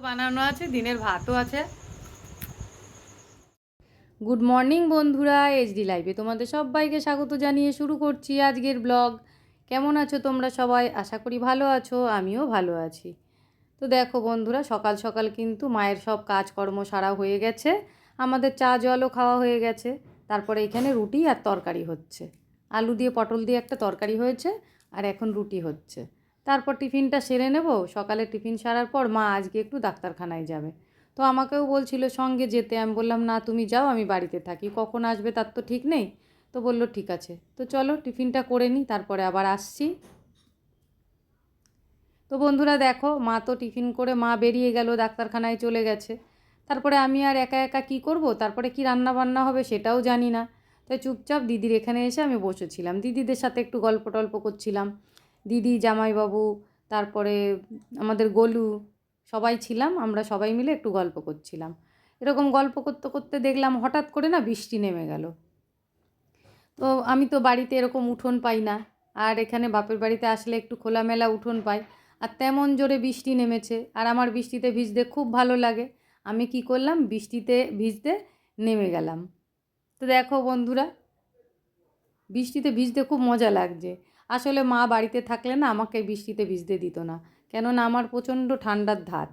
বানানো আছে, দিনের ভাতও আছে। গুড মর্নিং বন্ধুরা, এইচডি লাইভে তোমাদের সবাইকে স্বাগত জানিয়ে শুরু করছি আজকের ব্লগ। কেমন আছো তোমরা সবাই? আশা করি ভালো আছো, আমিও ভালো আছি। তো দেখো বন্ধুরা, সকাল সকাল কিন্তু মায়ের সব কাজকর্ম সারা হয়ে গেছে। আমাদের চা জলও খাওয়া হয়ে গেছে। তারপরে এখানে রুটি আর তরকারি হচ্ছে। আলু দিয়ে পটল দিয়ে একটা তরকারি হয়েছে, আর এখন রুটি হচ্ছে। তারপর টিফিনটা সেরে নেব। সকালে টিফিন সারার পর মা আজকে একটু ডাক্তারখানায় যাবে। তো আমাকেও বলছিল সঙ্গে যেতে। আমি বললাম না, তুমি যাও, আমি বাড়িতে থাকি, কখন আসবে তার তো ঠিক নেই। তো বললো ঠিক আছে। তো চলো টিফিনটা করে নিই, তারপরে আবার আসছি। তো বন্ধুরা দেখো, মা তো টিফিন করে মা বেরিয়ে গেল, ডাক্তারখানায় চলে গেছে। তারপরে আমি আর একা একা কী করব, তারপরে কি রান্না বান্না হবে সেটাও জানি না। তাই চুপচাপ দিদির এখানে এসে আমি বসেছিলাম, দিদিদের সাথে একটু গল্প টল্প করছিলাম। দিদি, জামাইবাবু, তারপরে আমাদের গোলু, সবাই ছিলাম। আমরা সবাই মিলে একটু গল্প করছিলাম। এরকম গল্প করতে করতে দেখলাম হঠাৎ করে না বৃষ্টি নেমে গেল। তো আমি তো বাড়িতে এরকম উঠোন পাই না, আর এখানে বাপের বাড়িতে আসলে একটু খোলামেলা উঠোন পাই। আর তেমন জোরে বৃষ্টি নেমেছে, আর আমার বৃষ্টিতে ভিজতে খুব ভালো লাগে। আমি কি করলাম, বৃষ্টিতে ভিজতে নেমে গেলাম। তো দেখো বন্ধুরা, বৃষ্টিতে ভিজতে খুব মজা লাগছে। আসলে মা বাড়িতে থাকলে না আমাকে বৃষ্টিতে ভিজতে দিত না, কেননা আমার প্রচণ্ড ঠান্ডার ধাত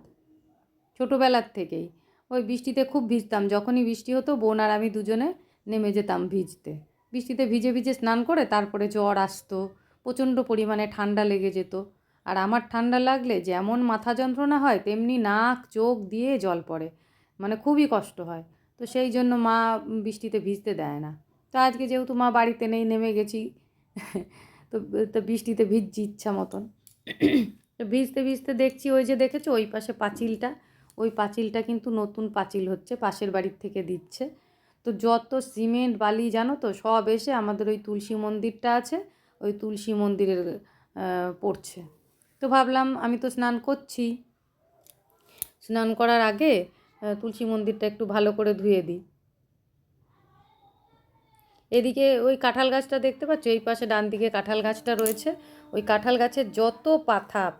ছোটোবেলার থেকেই। ওই বৃষ্টিতে খুব ভিজতাম, যখনই বৃষ্টি হতো বোন আর আমি দুজনে নেমে যেতাম ভিজতে। বৃষ্টিতে ভিজে ভিজে স্নান করে তারপরে জ্বর আসতো, প্রচণ্ড পরিমাণে ঠান্ডা লেগে যেত। আর আমার ঠান্ডা লাগলে যেমন মাথা যন্ত্রণা হয়, তেমনি নাক চোখ দিয়ে জল পড়ে, মানে খুবই কষ্ট হয়। তো সেই জন্য মা বৃষ্টিতে ভিজতে দেয় না। তো আজকে যেহেতু মা বাড়িতে নেই, নেমে গেছি। তো তো বৃষ্টিতে ভিজছি ইচ্ছা মতন। তো ভিজতে ভিজতে দেখছি, ওই যে দেখেছো ওই পাশে পাঁচিলটা, ওই পাঁচিলটা কিন্তু নতুন পাঁচিল হচ্ছে, পাশের বাড়ির থেকে দিচ্ছে। তো যত সিমেন্ট বালি জানো তো, সব এসে আমাদের ওই তুলসী মন্দিরটা আছে, ওই তুলসী মন্দিরের পড়ছে। তো ভাবলাম আমি তো স্নান করছি, স্নান করার আগে তুলসী মন্দিরটা একটু ভালো করে ধুয়ে দিই। এদিকে ওই কাঁঠাল গাছটা দেখতে পাচ্ছ, এই পাশে ডান দিকে কাঁঠাল গাছটা রয়েছে। ওই কাঁঠাল গাছের যত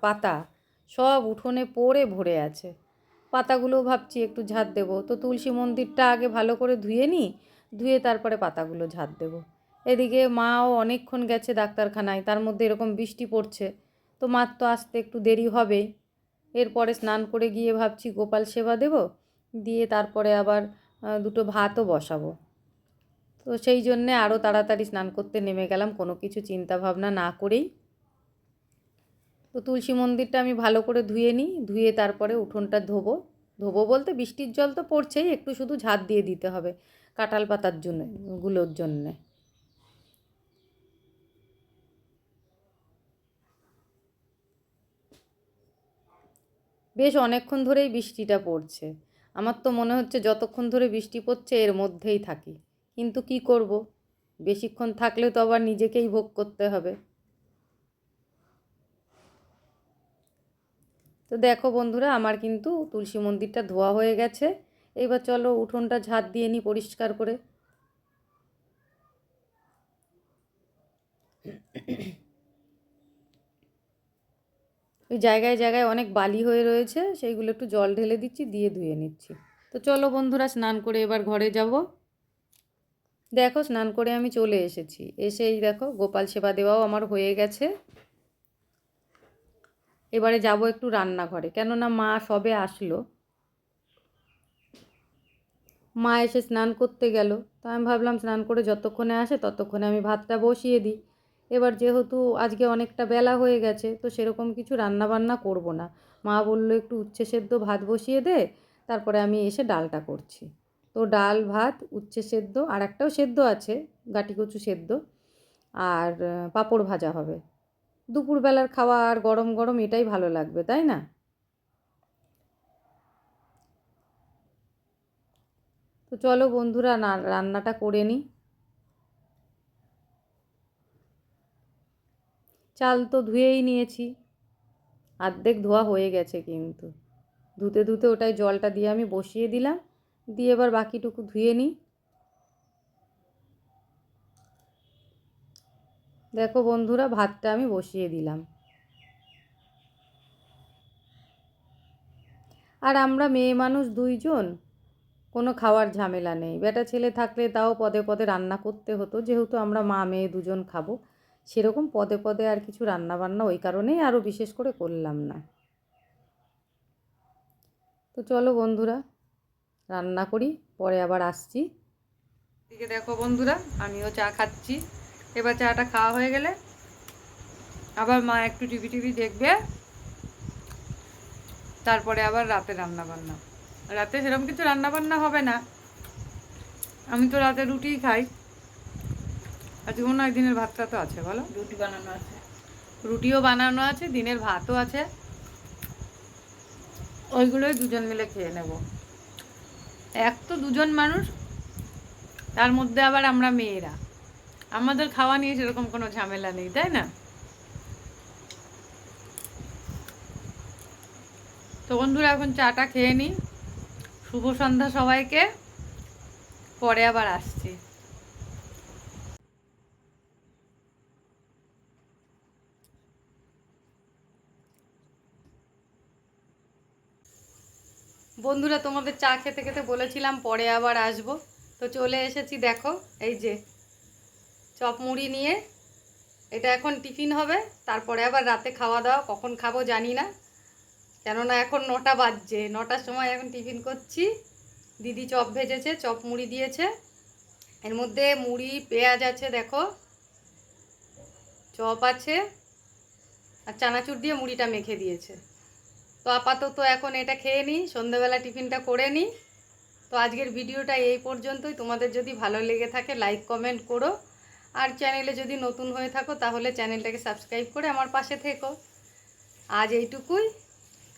পাতা সব উঠোনে পড়ে ভরে আছে। পাতাগুলো ভাবছি একটু ঝাড় দেবো। তো তুলসী মন্দিরটা আগে ভালো করে ধুয়ে নিই, ধুয়ে তারপরে পাতাগুলো ঝাড় দেবো। এদিকে মাও অনেকক্ষণ গেছে ডাক্তারখানায়, তার মধ্যে এরকম বৃষ্টি পড়ছে। তো মার তো আসতে একটু দেরি হবেই। এরপরে স্নান করে গিয়ে ভাবছি গোপাল সেবা দেব, দিয়ে তারপরে আবার দুটো ভাতও বসাবো। তো সেই জন্যে আরও তাড়াতাড়ি স্নান করতে নেমে গেলাম, কোনো কিছু চিন্তা ভাবনা না করেই। তো তুলসী মন্দিরটা আমি ভালো করে ধুয়ে নিই, ধুয়ে তারপরে উঠোনটা ধোবো। ধোবো বলতে বৃষ্টির জল তো পড়ছেই, একটু শুধু ঝাঁট দিয়ে দিতে হবে কাঁঠাল পাতার জন্য, গুলোর জন্যে। বেশ অনেকক্ষণ ধরেই বৃষ্টিটা পড়ছে। আমার তো মনে হচ্ছে যতক্ষণ ধরে বৃষ্টি পড়ছে এর মধ্যেই থাকি। কিন্তু কি করব, বেশিক্ষণ থাকলে তো আবার নিজেকেই ভোগ করতে হবে। তো দেখো বন্ধুরা, আমার কিন্তু তুলসী মন্দিরটা ধোয়া হয়ে গেছে। এবার চলো উঠোনটা ঝাঁট দিয়ে নিই পরিষ্কার করে। ওই জায়গায় জায়গায় অনেক বালি হয়ে রয়েছে, সেইগুলো একটু জল ঢেলে দিচ্ছি, দিয়ে ধুয়ে নিচ্ছি। তো চলো বন্ধুরা, স্নান করে এবার ঘরে যাব। দেখো স্নান করে আমি চলে এসেছি, এসেই দেখো গোপাল সেবা দেওয়াও আমার হয়ে গেছে। এবারে যাব একটু রান্নাঘরে, কেননা মা সবে আসলো। মা এসে স্নান করতে গেল। তো আমি ভাবলাম স্নান করে যতক্ষণে আসে ততক্ষণে আমি ভাতটা বসিয়ে দিই। এবার যেহেতু আজকে অনেকটা বেলা হয়ে গেছে, তো সেরকম কিছু রান্না বান্না করব না। মা বললো একটু উচ্ছে সেদ্ধ ভাত বসিয়ে দে, তারপরে আমি এসে ডালটা করছি। তো ডাল ভাত উচ্ছে সেদ্ধ, আর একটাও সেদ্ধ আছে, গাটি কচু সেদ্ধ, আর পাঁপড় ভাজা হবে। দুপুরবেলার খাওয়া আর গরম গরম এটাই ভালো লাগবে, তাই না? তো চলো বন্ধুরা, রান্নাটা করে নিই। চাল তো ধুয়েই নিয়েছি, অর্ধেক ধোয়া হয়ে গেছে কিন্তু। ধুতে ধুতে ওটাই জলটা দিয়ে আমি বসিয়ে দিলাম, দিয়ে এবার বাকিটুকু ধুয়ে নিই। দেখো বন্ধুরা, ভাতটা আমি বসিয়ে দিলাম। আর আমরা মেয়ে মানুষ দুইজন, কোনো খাওয়ার ঝামেলা নেই। বেটা ছেলে থাকলে তাও পদে পদে রান্না করতে হতো, যেহেতু আমরা মা মেয়ে দুজন খাবো, সেরকম পদে পদে আর কিছু রান্না বান্না ওই কারণেই আরও বিশেষ করে করলাম না। তো চলো বন্ধুরা রান্না করি, পরে আবার আসছি। এদিকে দেখো বন্ধুরা, আমিও চা খাচ্ছি। এবার চাটা খাওয়া হয়ে গেলে আবার মা একটু টিভি দেখবে, তারপরে আবার রাতে রান্না বান্না। রাতে সেরকম কিছু রান্না বান্না হবে না, আমি তো রাতে রুটিই খাই। আজকে মনে হয় দিনের ভাতটা তো আছে, বলো? রুটি বানানো আছে, রুটিও বানানো আছে, দিনের ভাতও আছে, ওইগুলোই দুজন মিলে খেয়ে নেব। এক তো দুজন মানুষ, তার মধ্যে আবার আমরা মেয়েরা, আমাদের খাওয়া নিয়ে সেরকম কোনো ঝামেলা নেই, তাই না? তো বন্ধুরা এখন চাটা খেয়ে নিই। শুভ সন্ধ্যা সবাইকে, পরে আবার আসছি। বন্ধুরা তোমাদের চা খেতে খেতে বলেছিলাম পরে আবার আসবো, তো চলে এসেছি। দেখো এই যে চপ মুড়ি নিয়ে, এটা এখন টিফিন হবে, তারপরে আবার রাতে খাওয়া দাওয়া। কখন খাবো জানি না, কেননা এখন 9টা বাজছে, 9টার সময় এখন টিফিন করছি। দিদি চপ ভেজেছে, চপ মুড়ি দিয়েছে, এর মধ্যে মুড়ি পেঁয়াজ আছে, দেখো চপ আছে, আর চানাচুর দিয়ে মুড়িটা মেখে দিয়েছে। তো আপাতত এখন এটা খেয়ে নিই, সন্ধ্যাবেলা টিফিনটা করে নিই। তো আজকের ভিডিওটা এই পর্যন্তই। তোমাদের যদি ভালো লেগে থাকে লাইক কমেন্ট করো, আর চ্যানেলে যদি নতুন হয়ে থাকো তাহলে চ্যানেলটাকে সাবস্ক্রাইব করে আমার পাশে থেকো। আজ এইটুকুই,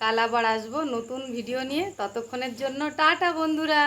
কাল আবার আসবো নতুন ভিডিও নিয়ে। ততক্ষণের জন্য টাটা বন্ধুরা।